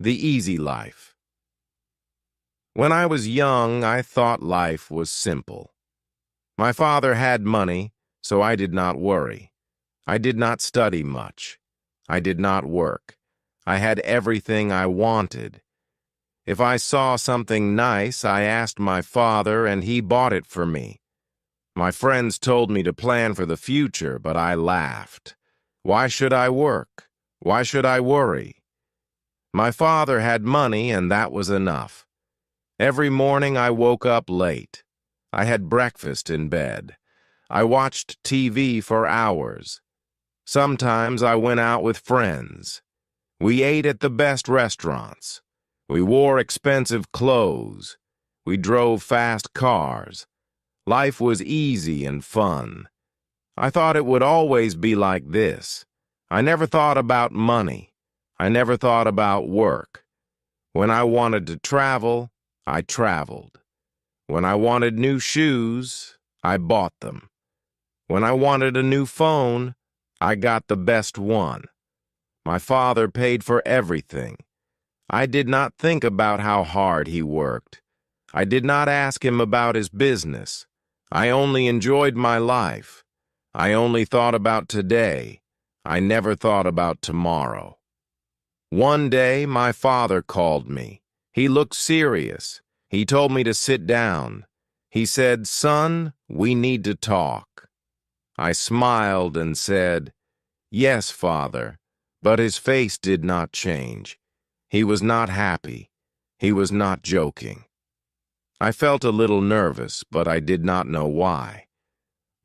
The easy life. When I was young, I thought life was simple. My father had money, so I did not worry. I did not study much. I did not work. I had everything I wanted. If I saw something nice, I asked my father, and he bought it for me. My friends told me to plan for the future, but I laughed. Why should I work? Why should I worry? My father had money, and that was enough. Every morning I woke up late. I had breakfast in bed. I watched TV for hours. Sometimes I went out with friends. We ate at the best restaurants. We wore expensive clothes. We drove fast cars. Life was easy and fun. I thought it would always be like this. I never thought about money. I never thought about work. When I wanted to travel, I traveled. When I wanted new shoes, I bought them. When I wanted a new phone, I got the best one. My father paid for everything. I did not think about how hard he worked. I did not ask him about his business. I only enjoyed my life. I only thought about today. I never thought about tomorrow. One day, my father called me. He looked serious. He told me to sit down. He said, "Son, we need to talk." I smiled and said, "Yes, Father," but his face did not change. He was not happy. He was not joking. I felt a little nervous, but I did not know why.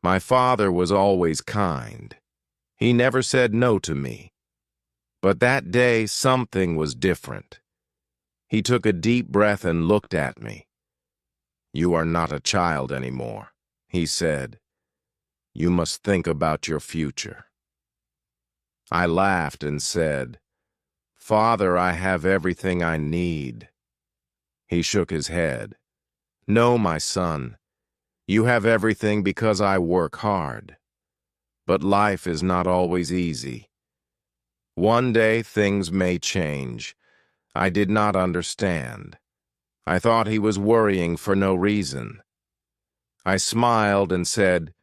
My father was always kind. He never said no to me. But that day, something was different. He took a deep breath and looked at me. "You are not a child anymore," he said. "You must think about your future." I laughed and said, "Father, I have everything I need." He shook his head. "No, my son. You have everything because I work hard. But life is not always easy. One day things may change. I did not understand. I thought he was worrying for no reason. I smiled and said,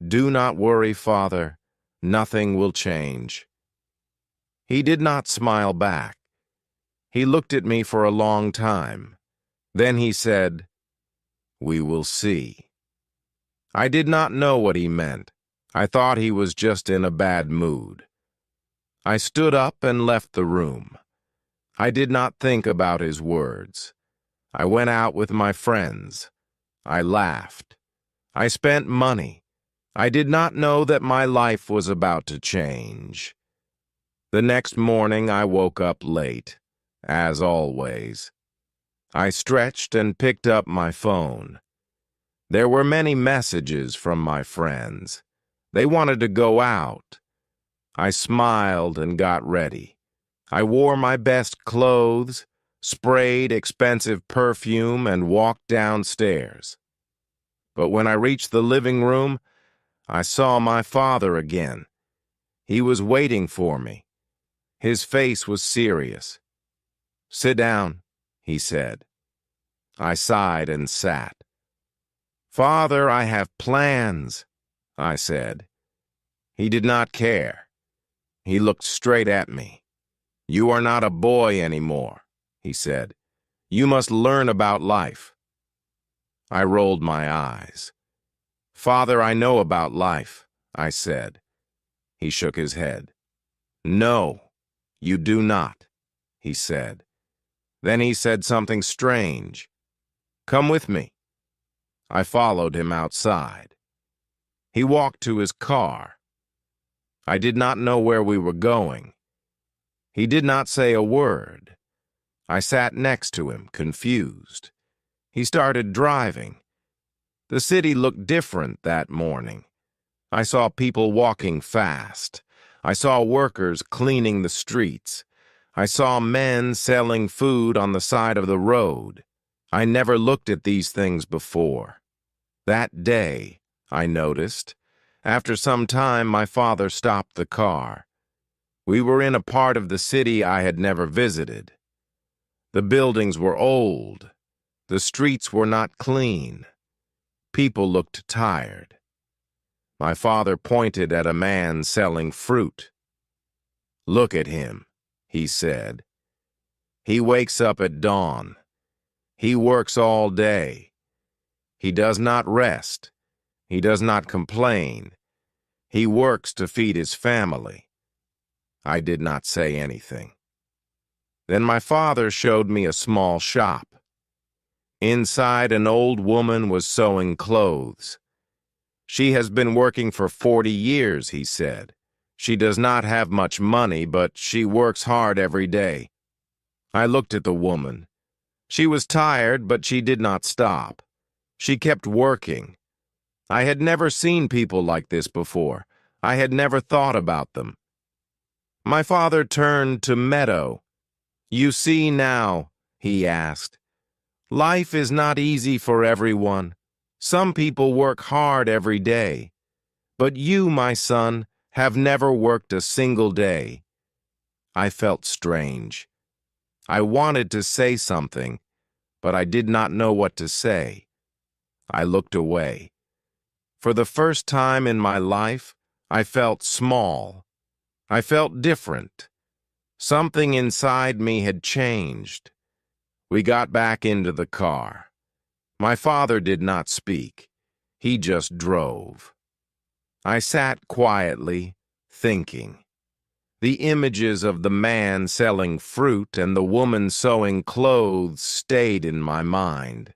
"Do not worry, Father. Nothing will change." He did not smile back. He looked at me for a long time. Then he said, "We will see." I did not know what he meant. I thought he was just in a bad mood. I stood up and left the room. I did not think about his words. I went out with my friends. I laughed. I spent money. I did not know that my life was about to change. The next morning I woke up late, as always. I stretched and picked up my phone. There were many messages from my friends. They wanted to go out. I smiled and got ready. I wore my best clothes, sprayed expensive perfume, and walked downstairs. But when I reached the living room, I saw my father again. He was waiting for me. His face was serious. "Sit down," he said. I sighed and sat. "Father, I have plans," I said. He did not care. He looked straight at me. "You are not a boy anymore," he said. "You must learn about life." I rolled my eyes. "Father, I know about life," I said. He shook his head. "No, you do not," he said. Then he said something strange. "Come with me." I followed him outside. He walked to his car. I did not know where we were going. He did not say a word. I sat next to him, confused. He started driving. The city looked different that morning. I saw people walking fast. I saw workers cleaning the streets. I saw men selling food on the side of the road. I never looked at these things before. That day, I noticed, after some time, my father stopped the car. We were in a part of the city I had never visited. The buildings were old. The streets were not clean. People looked tired. My father pointed at a man selling fruit. "Look at him," he said. "He wakes up at dawn. He works all day. He does not rest. He does not complain. He works to feed his family." I did not say anything. Then my father showed me a small shop. Inside, an old woman was sewing clothes. "She has been working for 40 years, he said. "She does not have much money, but she works hard every day." I looked at the woman. She was tired, but she did not stop. She kept working. I had never seen people like this before. I had never thought about them. My father turned to Meadow. "You see now," he asked, "life is not easy for everyone. Some people work hard every day. But you, my son, have never worked a single day." I felt strange. I wanted to say something, but I did not know what to say. I looked away. For the first time in my life, I felt small. I felt different. Something inside me had changed. We got back into the car. My father did not speak. He just drove. I sat quietly, thinking. The images of the man selling fruit and the woman sewing clothes stayed in my mind.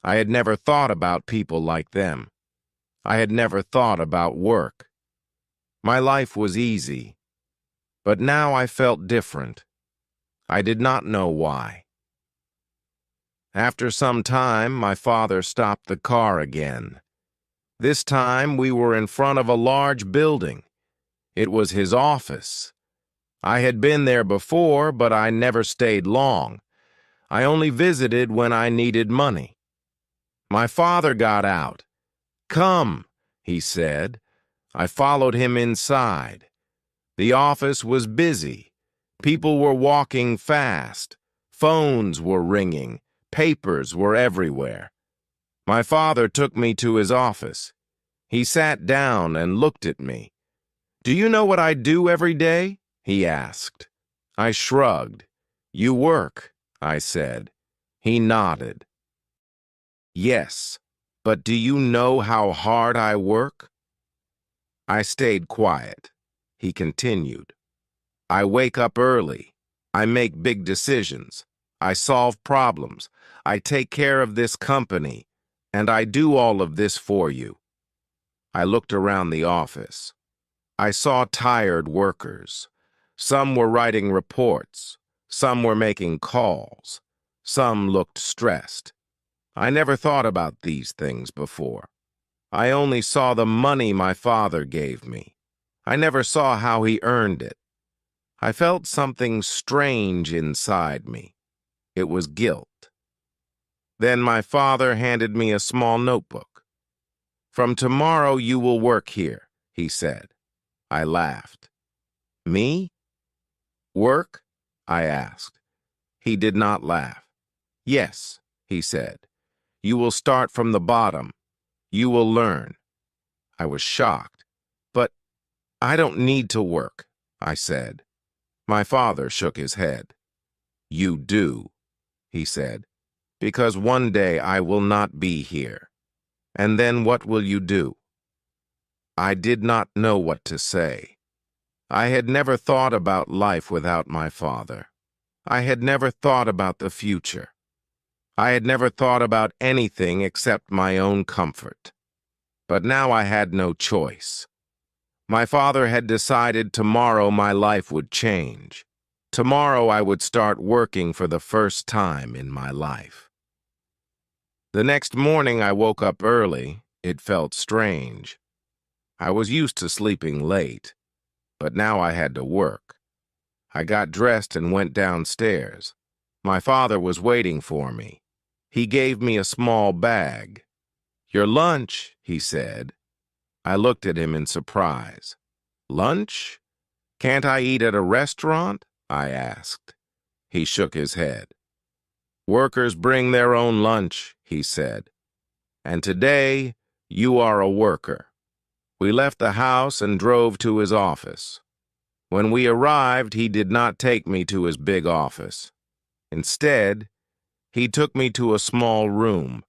I had never thought about people like them. I had never thought about work. My life was easy, but now I felt different. I did not know why. After some time, my father stopped the car again. This time, we were in front of a large building. It was his office. I had been there before, but I never stayed long. I only visited when I needed money. My father got out. "Come," he said. I followed him inside. The office was busy. People were walking fast. Phones were ringing. Papers were everywhere. My father took me to his office. He sat down and looked at me. "Do you know what I do every day?" he asked. I shrugged. "You work," I said. He nodded. "Yes, but do you know how hard I work?" I stayed quiet. He continued. "I wake up early. I make big decisions. I solve problems. I take care of this company. And I do all of this for you." I looked around the office. I saw tired workers. Some were writing reports. Some were making calls. Some looked stressed. I never thought about these things before. I only saw the money my father gave me. I never saw how he earned it. I felt something strange inside me. It was guilt. Then my father handed me a small notebook. "From tomorrow you will work here," he said. I laughed. "Me? Work?" I asked. He did not laugh. "Yes," he said. "You will start from the bottom. You will learn." I was shocked. "But I don't need to work," I said. My father shook his head. "You do," he said, "because one day I will not be here. And then what will you do?" I did not know what to say. I had never thought about life without my father. I had never thought about the future. I had never thought about anything except my own comfort. But now I had no choice. My father had decided tomorrow my life would change. Tomorrow I would start working for the first time in my life. The next morning I woke up early. It felt strange. I was used to sleeping late, but now I had to work. I got dressed and went downstairs. My father was waiting for me. He gave me a small bag. "Your lunch," he said. I looked at him in surprise. "Lunch? Can't I eat at a restaurant?" I asked. He shook his head. Workers bring their own lunch, he said. And today, you are a worker. We left the house and drove to his office. When we arrived, he did not take me to his big office. Instead, he took me to a small room.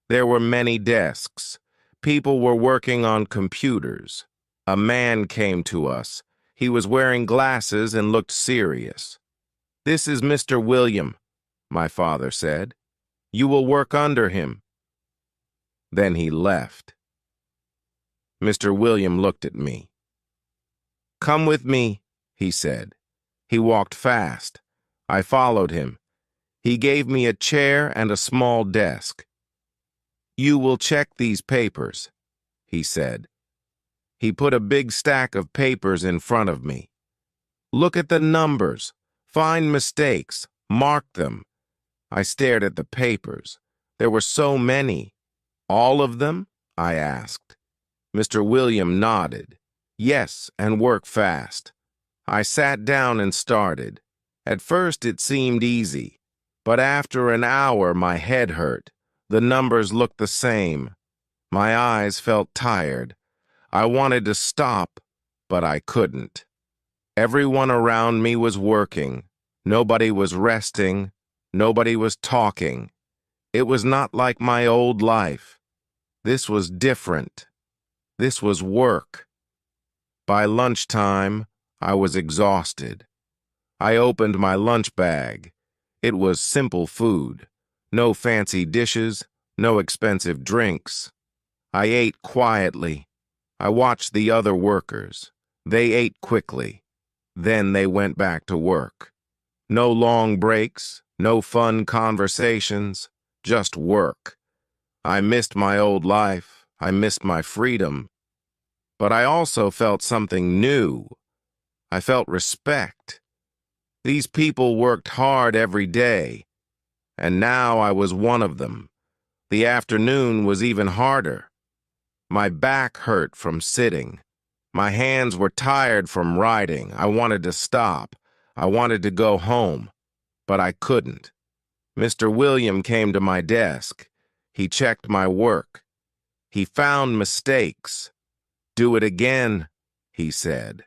There were many desks. People were working on computers. A man came to us. He was wearing glasses and looked serious. "This is Mr. William," my father said. "You will work under him." Then he left. Mr. William looked at me. "Come with me," he said. He walked fast. I followed him. He gave me a chair and a small desk. "You will check these papers," he said. He put a big stack of papers in front of me. "Look at the numbers. Find mistakes. Mark them." I stared at the papers. There were so many. "All of them?" I asked. Mr. William nodded. "Yes, and work fast." I sat down and started. At first it seemed easy, but after an hour my head hurt. The numbers looked the same. My eyes felt tired. I wanted to stop, but I couldn't. Everyone around me was working. Nobody was resting. Nobody was talking. It was not like my old life. This was different. This was work. By lunchtime, I was exhausted. I opened my lunch bag. It was simple food. No fancy dishes, no expensive drinks. I ate quietly. I watched the other workers. They ate quickly. Then they went back to work. No long breaks, no fun conversations, just work. I missed my old life. I missed my freedom. But I also felt something new. I felt respect. These people worked hard every day, and now I was one of them. The afternoon was even harder. My back hurt from sitting. My hands were tired from writing. I wanted to stop. I wanted to go home, but I couldn't. Mr. William came to my desk. He checked my work. He found mistakes. "Do it again," he said.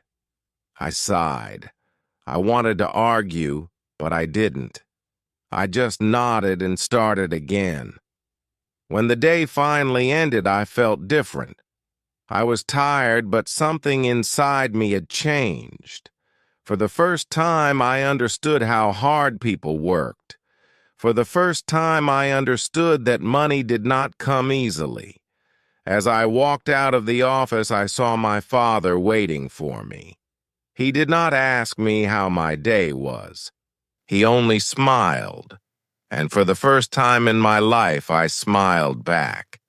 I sighed. I wanted to argue, but I didn't. I just nodded and started again. When the day finally ended, I felt different. I was tired, but something inside me had changed. For the first time, I understood how hard people worked. For the first time, I understood that money did not come easily. As I walked out of the office, I saw my father waiting for me. He did not ask me how my day was. He only smiled. And for the first time in my life, I smiled back.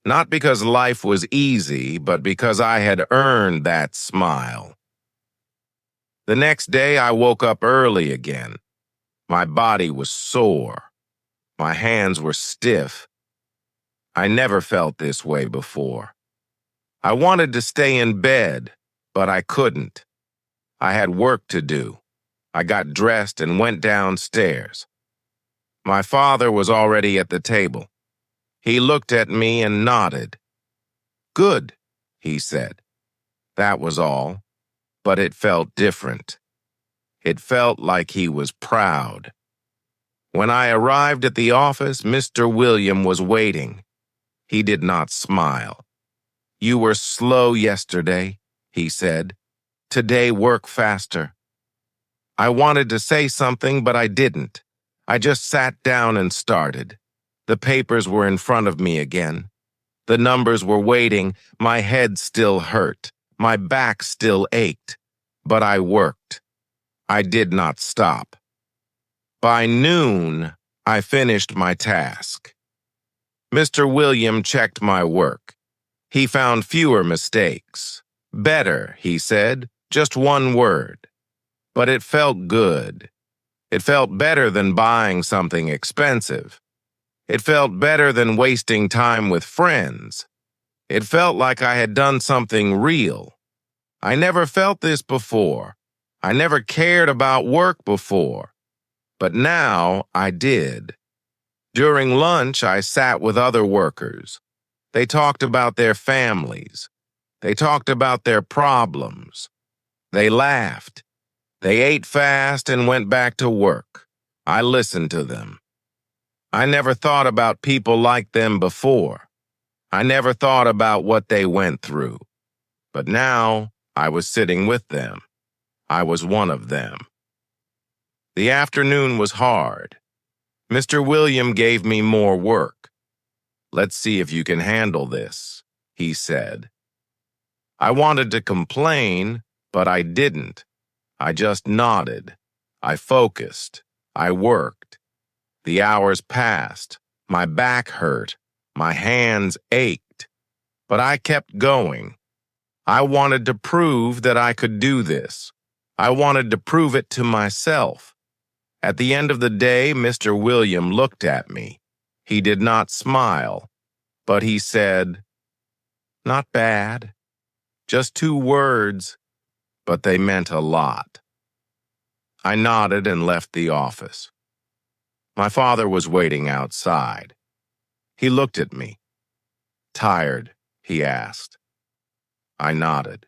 Not because life was easy, but because I had earned that smile. The next day, I woke up early again. My body was sore. My hands were stiff. I never felt this way before. I wanted to stay in bed, but I couldn't. I had work to do. I got dressed and went downstairs. My father was already at the table. He looked at me and nodded. "Good," he said. That was all, but it felt different. It felt like he was proud. When I arrived at the office, Mr. William was waiting. He did not smile. "You were slow yesterday," he said. "Today work faster." I wanted to say something, but I didn't. I just sat down and started. The papers were in front of me again. The numbers were waiting. My head still hurt. My back still ached. But I worked. I did not stop. By noon, I finished my task. Mr. William checked my work. He found fewer mistakes. "Better," he said, just one word. But it felt good. It felt better than buying something expensive. It felt better than wasting time with friends. It felt like I had done something real. I never felt this before. I never cared about work before. But now I did. During lunch, I sat with other workers. They talked about their families. They talked about their problems. They laughed. They ate fast and went back to work. I listened to them. I never thought about people like them before. I never thought about what they went through. But now I was sitting with them. I was one of them. The afternoon was hard. Mr. William gave me more work. "Let's see if you can handle this," he said. I wanted to complain, but I didn't. I just nodded. I focused. I worked. The hours passed. My back hurt. My hands ached. But I kept going. I wanted to prove that I could do this. I wanted to prove it to myself. At the end of the day, Mr. William looked at me. He did not smile, but he said, "Not bad. Just 2 words, but they meant a lot." I nodded and left the office. My father was waiting outside. He looked at me. "Tired?" he asked. I nodded.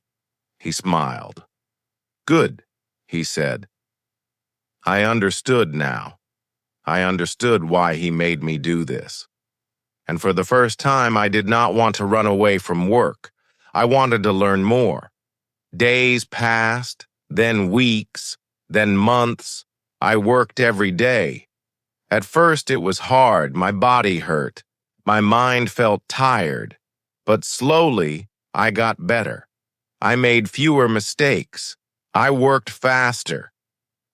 He smiled. "Good," he said. I understood now. I understood why he made me do this. And for the first time, I did not want to run away from work. I wanted to learn more. Days passed, then weeks, then months. I worked every day. At first, it was hard. My body hurt. My mind felt tired. But slowly, I got better. I made fewer mistakes. I worked faster.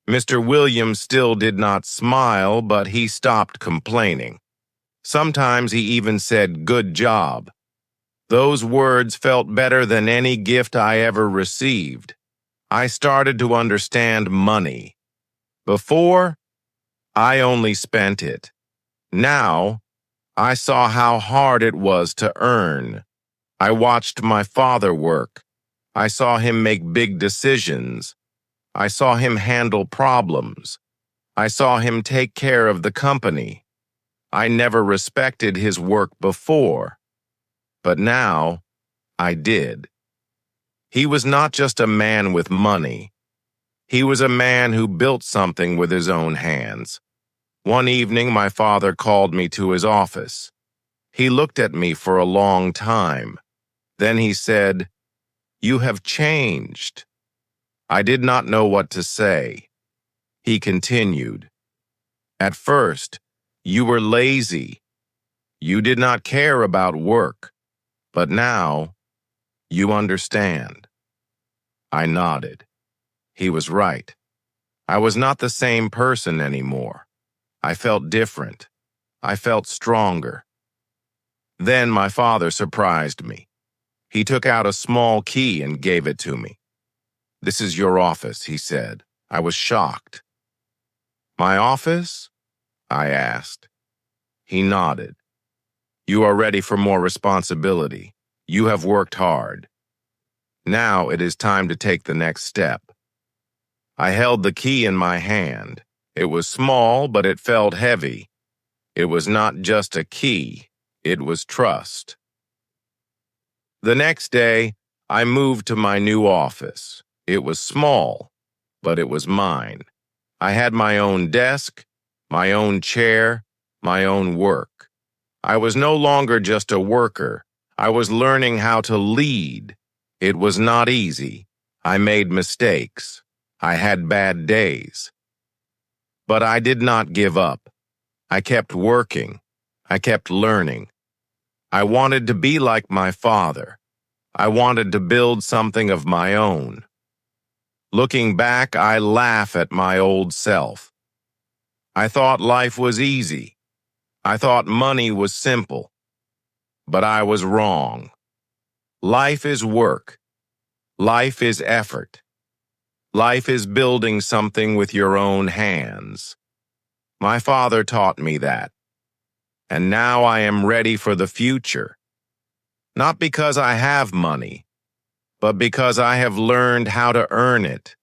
Mr. Williams still did not smile, but he stopped complaining. Sometimes he even said, "Good job." Those words felt better than any gift I ever received. I started to understand money. Before, I only spent it. Now, I saw how hard it was to earn. I watched my father work. I saw him make big decisions. I saw him handle problems. I saw him take care of the company. I never respected his work before, but now I did. He was not just a man with money. He was a man who built something with his own hands. One evening, my father called me to his office. He looked at me for a long time. Then he said, "You have changed." I did not know what to say. He continued, "At first, you were lazy. You did not care about work. But now, you understand." I nodded. He was right. I was not the same person anymore. I felt different. I felt stronger. Then my father surprised me. He took out a small key and gave it to me. "This is your office," he said. I was shocked. "My office?" I asked. He nodded. "You are ready for more responsibility. You have worked hard. Now it is time to take the next step." I held the key in my hand. It was small, but it felt heavy. It was not just a key. It was trust. The next day, I moved to my new office. It was small, but it was mine. I had my own desk, my own chair, my own work. I was no longer just a worker. I was learning how to lead. It was not easy. I made mistakes. I had bad days. But I did not give up. I kept working. I kept learning. I wanted to be like my father. I wanted to build something of my own. Looking back, I laugh at my old self. I thought life was easy. I thought money was simple. But I was wrong. Life is work. Life is effort. Life is building something with your own hands. My father taught me that. And now I am ready for the future. Not because I have money, but because I have learned how to earn it.